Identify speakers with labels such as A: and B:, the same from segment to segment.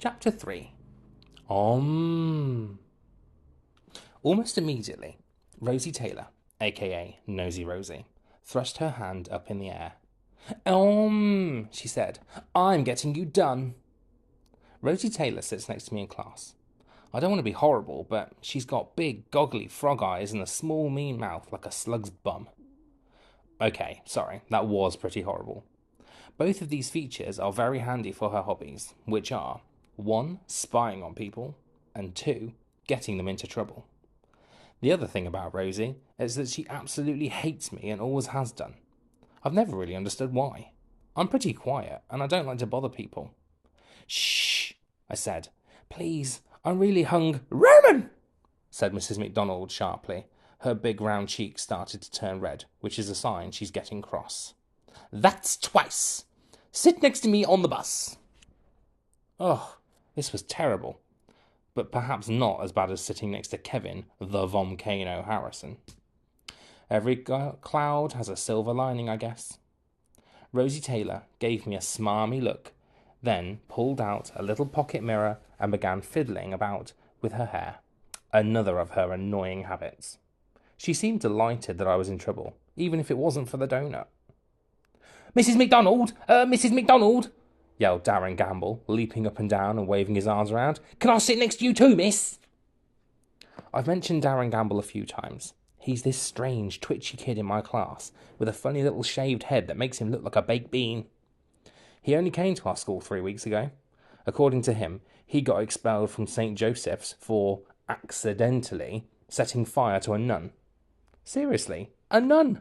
A: Chapter 3. Almost immediately, Rosie Taylor, aka Nosy Rosie, thrust her hand up in the air. She said, I'm getting you done. Rosie Taylor sits next to me in class. I don't want to be horrible, but she's got big, goggly frog eyes and a small, mean mouth like a slug's bum. Okay, sorry, that was pretty horrible. Both of these features are very handy for her hobbies, which are 1. Spying on people, and 2. Getting them into trouble. The other thing about Rosie is that she absolutely hates me and always has done. I've never really understood why. I'm pretty quiet, and I don't like to bother people. Shh, I said. Please, I'm really Roman, said Mrs. McDonald sharply. Her big round cheeks started to turn red, which is a sign she's getting cross. That's twice. Sit next to me on the bus. Oh, this was terrible, but perhaps not as bad as sitting next to Kevin, the Volcano Harrison. Every cloud has a silver lining, I guess. Rosie Taylor gave me a smarmy look, then pulled out a little pocket mirror and began fiddling about with her hair, another of her annoying habits. She seemed delighted that I was in trouble, even if it wasn't for the donut. Mrs. McDonald, yelled Darren Gamble, leaping up and down and waving his arms around. Can I sit next to you too, miss? I've mentioned Darren Gamble a few times. He's this strange, twitchy kid in my class, with a funny little shaved head that makes him look like a baked bean. He only came to our school 3 weeks ago. According to him, he got expelled from St. Joseph's for accidentally setting fire to a nun. Seriously, a nun?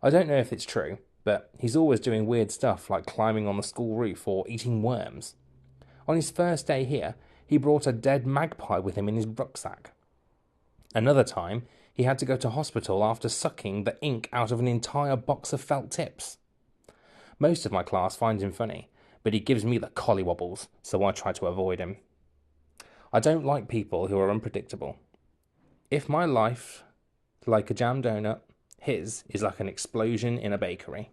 A: I don't know if it's true, but he's always doing weird stuff like climbing on the school roof or eating worms. On his first day here, he brought a dead magpie with him in his rucksack. Another time, he had to go to hospital after sucking the ink out of an entire box of felt tips. Most of my class finds him funny, but he gives me the collywobbles, so I try to avoid him. I don't like people who are unpredictable. If my life, like a jam donut, his is like an explosion in a bakery.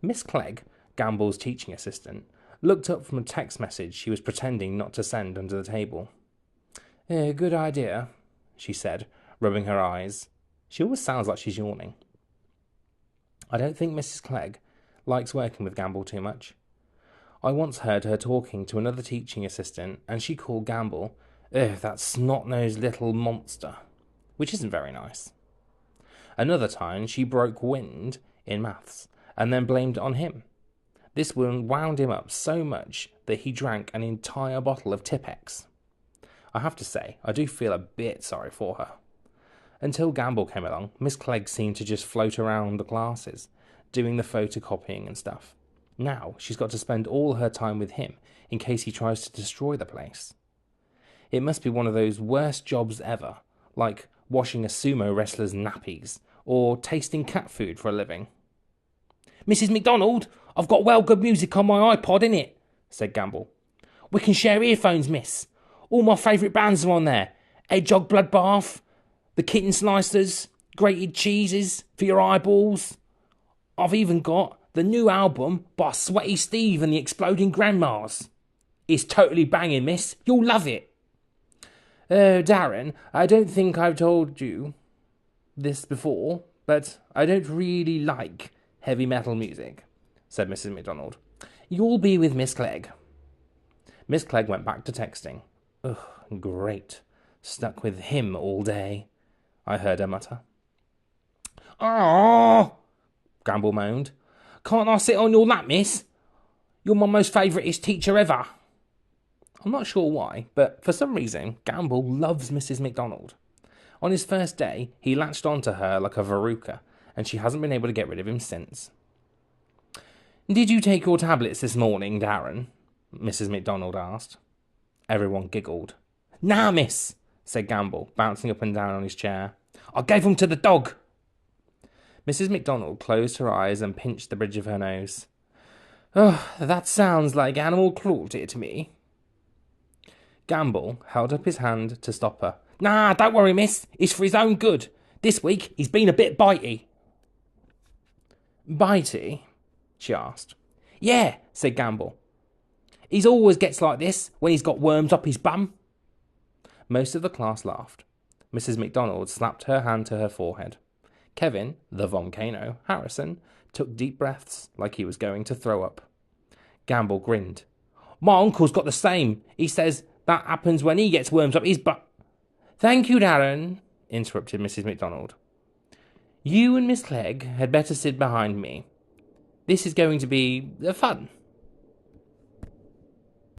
A: Miss Clegg, Gamble's teaching assistant, looked up from a text message she was pretending not to send under the table. Good idea, she said, rubbing her eyes. She always sounds like she's yawning. I don't think Mrs. Clegg likes working with Gamble too much. I once heard her talking to another teaching assistant, and she called Gamble, that snot-nosed little monster, which isn't very nice. Another time, she broke wind in maths, and then blamed it on him. This wound him up so much that he drank an entire bottle of Tipex. I have to say, I do feel a bit sorry for her. Until Gamble came along, Miss Clegg seemed to just float around the classes, doing the photocopying and stuff. Now she's got to spend all her time with him in case he tries to destroy the place. It must be one of those worst jobs ever, like washing a sumo wrestler's nappies or tasting cat food for a living. Mrs. McDonald, I've got well good music on my iPod, innit? Said Gamble. We can share earphones, miss. All my favourite bands are on there. Hedgehog Bloodbath, the Kitten Slicers, Grated Cheeses for your eyeballs. I've even got the new album by Sweaty Steve and the Exploding Grandmas. It's totally banging, miss. You'll love it. Darren, I don't think I've told you this before, but I don't really like heavy metal music, said Mrs. McDonald. You'll be with Miss Clegg. Miss Clegg went back to texting. Ugh, great. Stuck with him all day, I heard her mutter. Ah, Gamble moaned. Can't I sit on your lap, miss? You're my most favouriteest teacher ever. I'm not sure why, but for some reason, Gamble loves Mrs. McDonald. On his first day, he latched onto her like a verruca, and she hasn't been able to get rid of him since. Did you take your tablets this morning, Darren? Mrs. McDonald asked. Everyone giggled. Nah, miss, said Gamble, bouncing up and down on his chair. I gave them to the dog. Mrs. McDonald closed her eyes and pinched the bridge of her nose. Oh, that sounds like animal cruelty to me. Gamble held up his hand to stop her. Nah, don't worry, miss. It's for his own good. This week he's been a bit bitey. Bitey? She asked. Yeah, said Gamble. He always gets like this when he's got worms up his bum. Most of the class laughed. Mrs. McDonald slapped her hand to her forehead. Kevin, the volcano, Harrison, took deep breaths like he was going to throw up. Gamble grinned. My uncle's got the same. He says that happens when he gets worms up his butt. Thank you, Darren, interrupted Mrs. McDonald. You and Miss Clegg had better sit behind me. This is going to be fun.